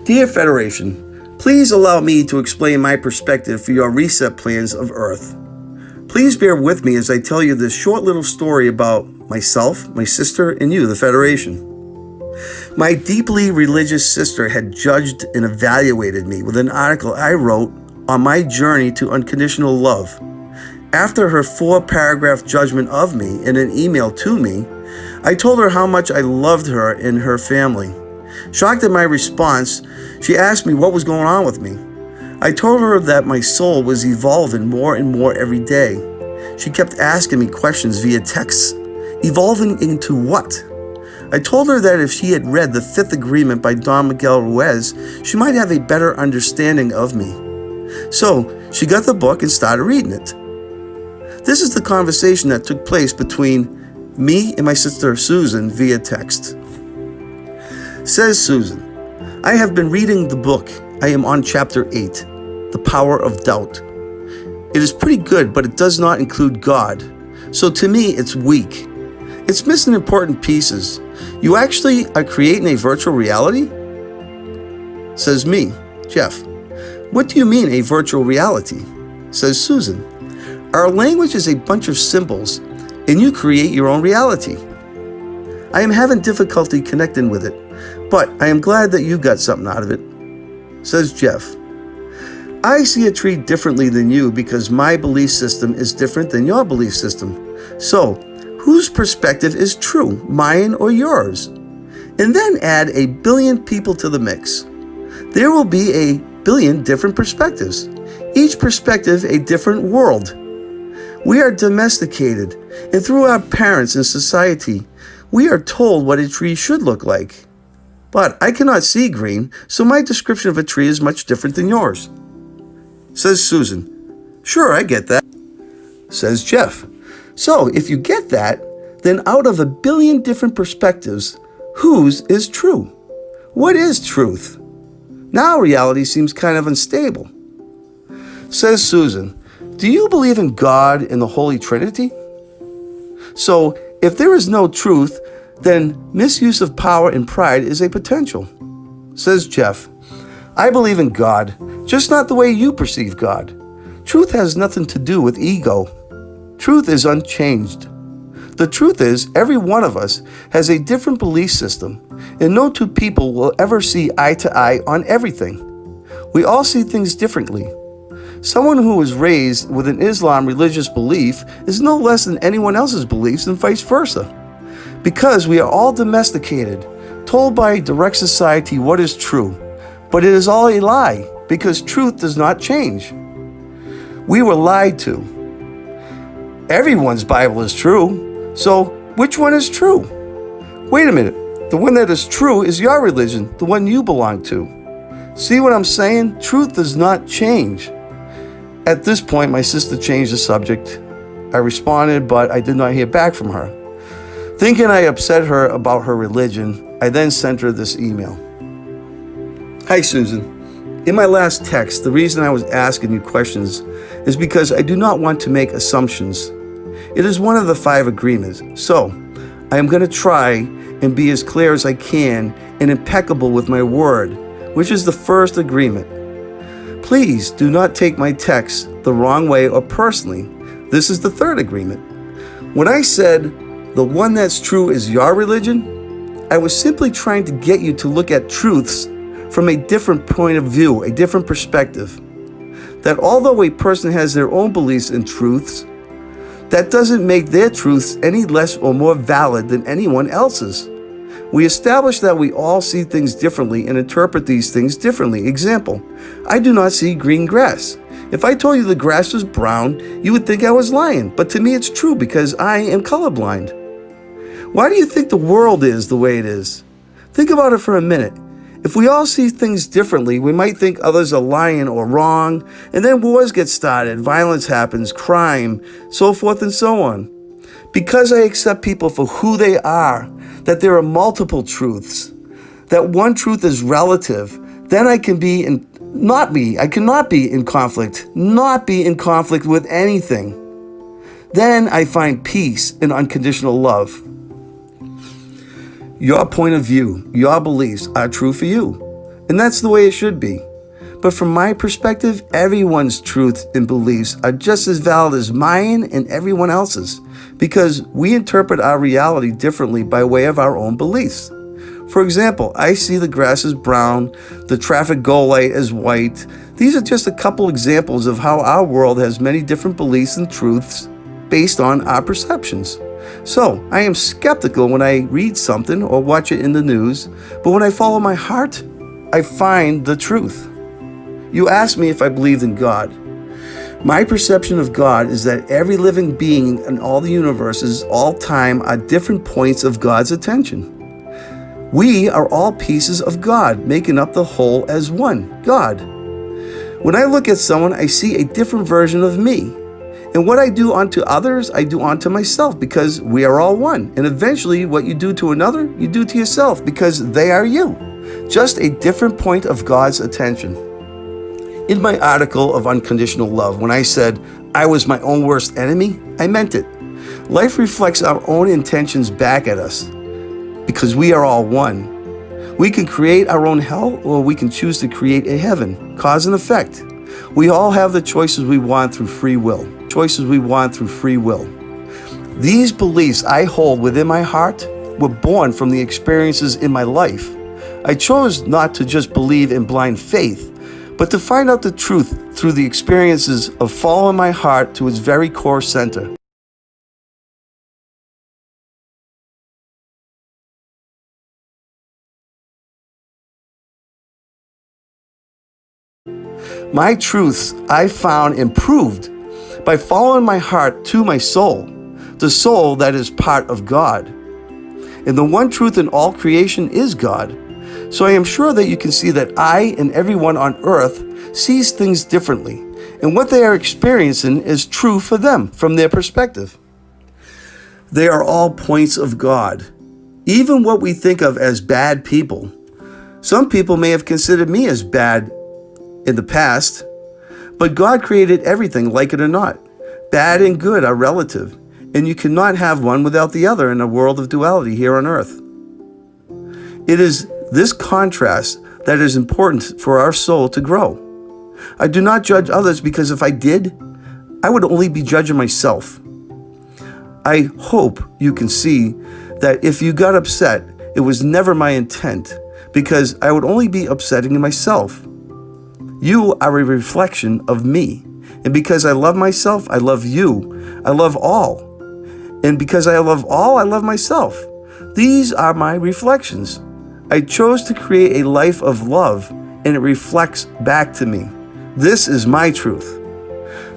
Dear Federation, please allow me to explain my perspective for your reset plans of Earth. Please bear with me as I tell you this short little story about myself, my sister, and you, the Federation. My deeply religious sister had judged and evaluated me with an article I wrote on my journey to unconditional love. After her 4-paragraph judgment of me in an email to me, I told her how much I loved her and her family. Shocked at my response, she asked me what was going on with me. I told her that my soul was evolving more and more every day. She kept asking me questions via texts. Evolving into what? I told her that if she had read The Fifth Agreement by Don Miguel Ruiz, she might have a better understanding of me. So she got the book and started reading it. This is the conversation that took place between me and my sister Susan via text. Says Susan, I have been reading the book. I am on chapter 8, The Power of Doubt. It is pretty good, but it does not include God. So to me, it's weak. It's missing important pieces. You actually are creating a virtual reality? Says me, Jeff. What do you mean a virtual reality? Says Susan. Our language is a bunch of symbols, and you create your own reality. I am having difficulty connecting with it, but I am glad that you got something out of it. Says Jeff. I see a tree differently than you because my belief system is different than your belief system. So, whose perspective is true, mine or yours? And then add a billion people to the mix. There will be a billion different perspectives, each perspective a different world. We are domesticated, and through our parents and society, we are told what a tree should look like. But I cannot see green, so my description of a tree is much different than yours. Says Susan. Sure, I get that. Says Jeff. So if you get that, then out of a billion different perspectives, whose is true? What is truth? Now reality seems kind of unstable. Says Susan. Do you believe in God and the Holy Trinity? So, if there is no truth, then misuse of power and pride is a potential. Says Jeff, I believe in God, just not the way you perceive God. Truth has nothing to do with ego. Truth is unchanged. The truth is, every one of us has a different belief system, and no two people will ever see eye to eye on everything. We all see things differently. Someone who was raised with an Islam religious belief is no less than anyone else's beliefs and vice versa. Because we are all domesticated, told by direct society what is true, but it is all a lie because truth does not change. We were lied to. Everyone's Bible is true, so which one is true? Wait a minute, the one that is true is your religion, the one you belong to. See what I'm saying? Truth does not change. At this point, my sister changed the subject. I responded, but I did not hear back from her. Thinking I upset her about her religion, I then sent her this email. Hi, Susan. In my last text, the reason I was asking you questions is because I do not want to make assumptions. It is one of the 5 agreements, so I am going to try and be as clear as I can and impeccable with my word, which is the first agreement. Please do not take my text the wrong way or personally. This is the 3rd agreement. When I said, the one that's true is your religion, I was simply trying to get you to look at truths from a different point of view, a different perspective. That although a person has their own beliefs and truths, that doesn't make their truths any less or more valid than anyone else's. We establish that we all see things differently and interpret these things differently. Example, I do not see green grass. If I told you the grass was brown, you would think I was lying, but to me it's true because I am colorblind. Why do you think the world is the way it is? Think about it for a minute. If we all see things differently, we might think others are lying or wrong, and then wars get started, violence happens, crime, so forth and so on. Because I accept people for who they are, that there are multiple truths, that one truth is relative, then I can be in, I cannot be in conflict with anything. Then I find peace and unconditional love. Your point of view, your beliefs are true for you. And that's the way it should be. But from my perspective, everyone's truth and beliefs are just as valid as mine and everyone else's, because we interpret our reality differently by way of our own beliefs. For example, I see the grass as brown, the traffic goal light as white. These are just a couple examples of how our world has many different beliefs and truths based on our perceptions. So, I am skeptical when I read something or watch it in the news, but when I follow my heart, I find the truth. You asked me if I believed in God. My perception of God is that every living being in all the universes, all time, are different points of God's attention. We are all pieces of God, making up the whole as one, God. When I look at someone, I see a different version of me. And what I do unto others, I do unto myself, because we are all one. And eventually, what you do to another, you do to yourself, because they are you. Just a different point of God's attention. In my article of Unconditional Love, when I said I was my own worst enemy, I meant it. Life reflects our own intentions back at us, because we are all one. We can create our own hell, or we can choose to create a heaven, cause and effect. We all have the choices we want through free will. These beliefs I hold within my heart were born from the experiences in my life. I chose not to just believe in blind faith, but to find out the truth through the experiences of following my heart to its very core center. My truths I found improved by following my heart to my soul, the soul that is part of God. And the one truth in all creation is God. So I am sure that you can see that I and everyone on earth sees things differently, and what they are experiencing is true for them from their perspective. They are all points of God, even what we think of as bad people. Some people may have considered me as bad in the past, but God created everything, like it or not. Bad and good are relative, and you cannot have one without the other in a world of duality here on earth. It is this contrast that is important for our soul to grow. I do not judge others, because if I did, I would only be judging myself. I hope you can see that if you got upset, it was never my intent, because I would only be upsetting myself. You are a reflection of me. And because I love myself, I love you. I love all. And because I love all, I love myself. These are my reflections. I chose to create a life of love, and it reflects back to me. This is my truth.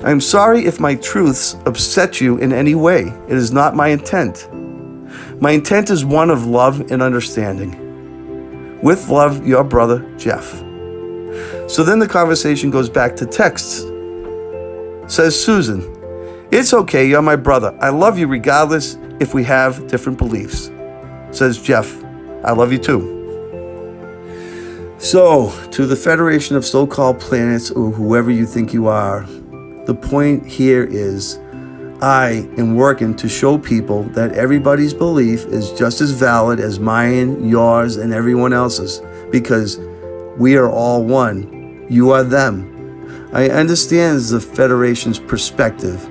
I'm sorry if my truths upset you in any way. It is not my intent. My intent is one of love and understanding. With love, your brother, Jeff. So then the conversation goes back to texts. Says Susan, "It's okay, you're my brother. I love you regardless if we have different beliefs." Says Jeff, "I love you too." So, to the Federation of so-called planets, or whoever you think you are, the point here is, I am working to show people that everybody's belief is just as valid as mine, yours, and everyone else's, because we are all one. You are them. I understand the Federation's perspective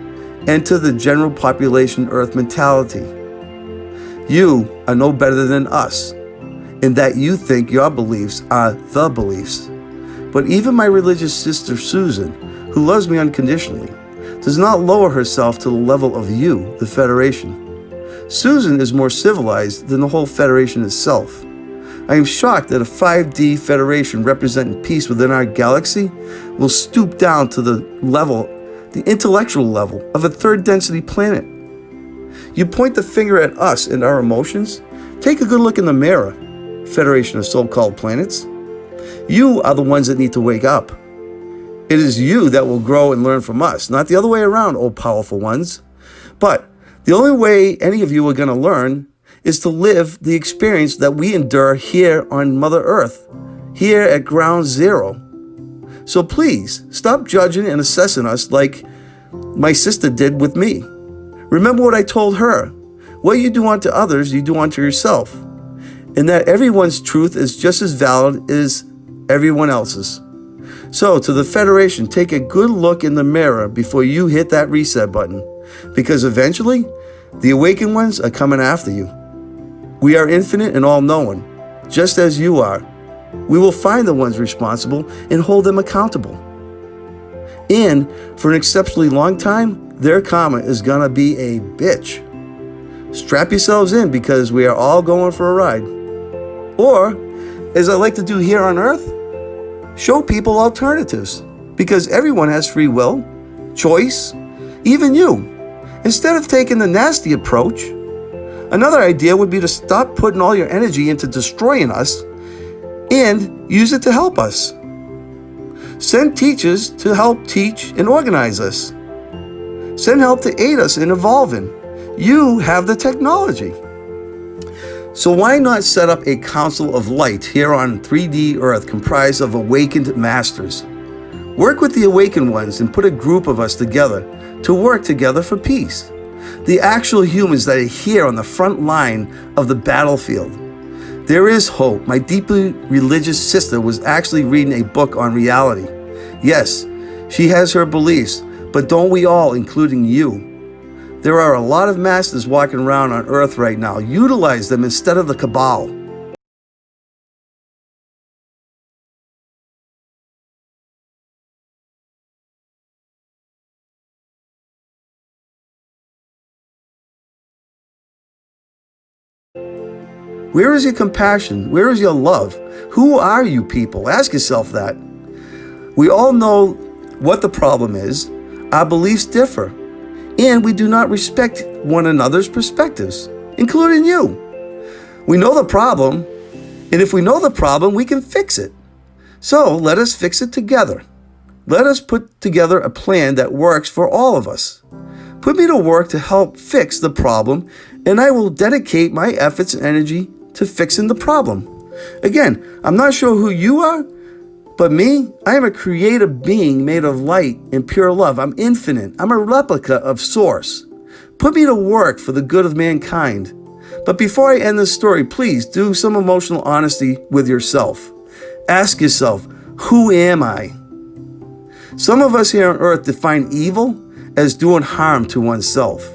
and to the general population Earth mentality. You are no better than us, in that you think your beliefs are the beliefs. But even my religious sister Susan, who loves me unconditionally, does not lower herself to the level of you, the Federation. Susan is more civilized than the whole Federation itself. I am shocked that a 5D Federation representing peace within our galaxy will stoop down to the intellectual level of a third density planet. You point the finger at us and our emotions? Take a good look in the mirror, Federation of so-called planets. You are the ones that need to wake up. It is you that will grow and learn from us, not the other way around, oh powerful ones. But the only way any of you are going to learn is to live the experience that we endure here on Mother Earth, here at ground zero. So please, stop judging and assessing us like my sister did with me. Remember what I told her. What you do unto others, you do unto yourself. And that everyone's truth is just as valid as everyone else's. So, to the Federation, take a good look in the mirror before you hit that reset button, because eventually, the awakened ones are coming after you. We are infinite and all-knowing, just as you are. We will find the ones responsible and hold them accountable. And for an exceptionally long time, their karma is gonna be a bitch. Strap yourselves in, because we are all going for a ride. Or, as I like to do here on Earth, show people alternatives, because everyone has free will, choice, even you. Instead of taking the nasty approach, another idea would be to stop putting all your energy into destroying us and use it to help us. Send teachers to help teach and organize us. Send help to aid us in evolving. You have the technology. So why not set up a council of light here on 3D Earth comprised of awakened masters? Work with the awakened ones and put a group of us together to work together for peace. The actual humans that are here on the front line of the battlefield. There is hope. My deeply religious sister was actually reading a book on reality. Yes, she has her beliefs, but don't we all, including you? There are a lot of masters walking around on Earth right now. Utilize them instead of the cabal. Where is your compassion? Where is your love? Who are you people? Ask yourself that. We all know what the problem is. Our beliefs differ. And we do not respect one another's perspectives, including you. We know the problem, and if we know the problem, we can fix it. So let us fix it together. Let us put together a plan that works for all of us. Put me to work to help fix the problem, and I will dedicate my efforts and energy to fixing the problem. Again, I'm not sure who you are, but me, I am a creative being made of light and pure love. I'm infinite. I'm a replica of Source. Put me to work for the good of mankind. But before I end this story, please do some emotional honesty with yourself. Ask yourself, who am I? Some of us here on Earth define evil as doing harm to oneself.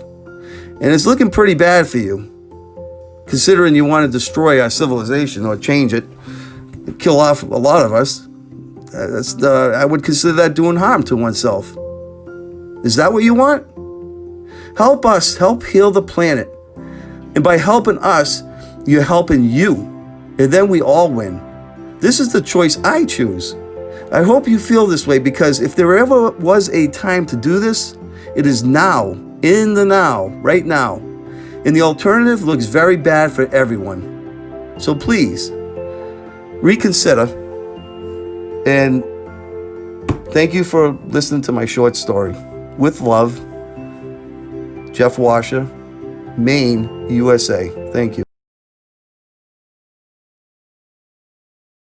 And it's looking pretty bad for you, considering you want to destroy our civilization or change it, kill off a lot of us. I would consider that doing harm to oneself. Is that what you want? Help us, help heal the planet. And by helping us, you're helping you. And then we all win. This is the choice I choose. I hope you feel this way, because if there ever was a time to do this, it is now, in the now, right now. And the alternative looks very bad for everyone. So please, reconsider. And thank you for listening to my short story. With love, Jeff Washer, Maine, USA. Thank you.